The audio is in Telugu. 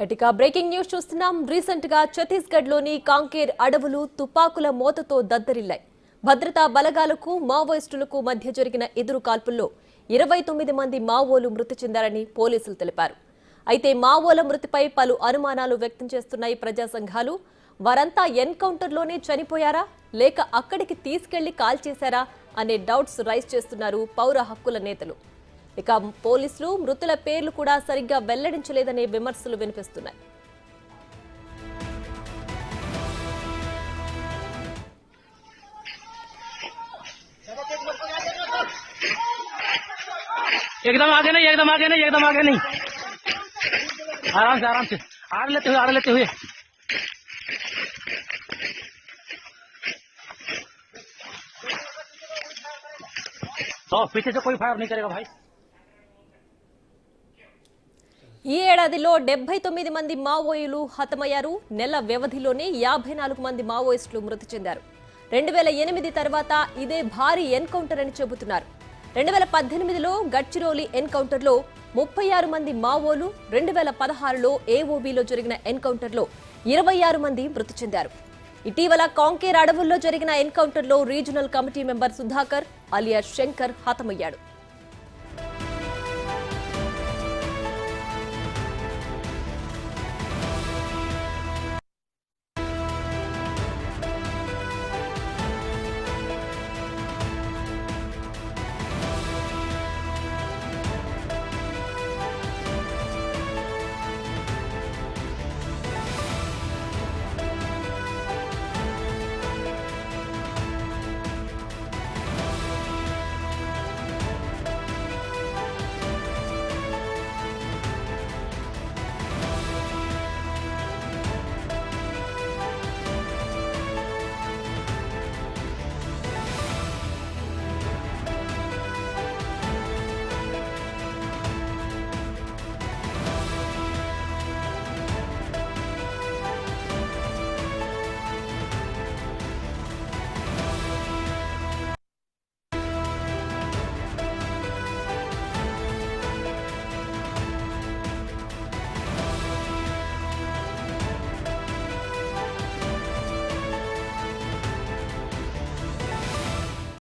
ఇక బ్రేకింగ్ న్యూస్ చూస్తున్నాం. రీసెంట్ గా ఛత్తీస్గఢ్ లోని కాంకేర్ అడవులు తుపాకుల మోతతో దద్దరిల్లాయి. భద్రతా బలగాలకు మావోయిస్టులకు మధ్య జరిగిన ఎదురు కాల్పుల్లో 29 మంది మావోలు మృతి చెందారని పోలీసులు తెలిపారు. అయితే మావోల మృతిపై పలు అనుమానాలు వ్యక్తం చేస్తున్నాయి ప్రజా సంఘాలు. వారంతా ఎన్కౌంటర్లోనే చనిపోయారా లేక అక్కడికి తీసుకెళ్లి కాల్ చేశారా అనే డౌట్స్ రైజ్ చేస్తున్నారు పౌర హక్కుల నేతలు. ఇక పోలీసులు మృతుల పేర్లు కూడా సరిగ్గా వెల్లడించలేదనే విమర్శలు వినిపిస్తున్నాయి. एकदम आगे नहीं, एकदम आगे नहीं, एकदम आगे नहीं, आराम से आग लेते हुए तो पीछे से कोई फायर नहीं करेगा भाई. ఈ ఏడాదిలో 79 మంది మావోయిలు హతమయ్యారు. నెల వ్యవధిలోనే 54 మంది మావోయిస్టులు మృతి చెందారు. 2008 తర్వాత ఇదే భారీ ఎన్కౌంటర్ అని చెబుతున్నారు. 2018లో గడ్చిరోలి ఎన్కౌంటర్లో 36 మంది మావోలు, 2016లో ఏఓబీలో జరిగిన ఎన్కౌంటర్లో 26 మంది మృతి చెందారు. ఇటీవల కాంకేర్ అడవుల్లో జరిగిన ఎన్కౌంటర్లో regional committee member Sudhakar alias Shankar హతమయ్యాడు.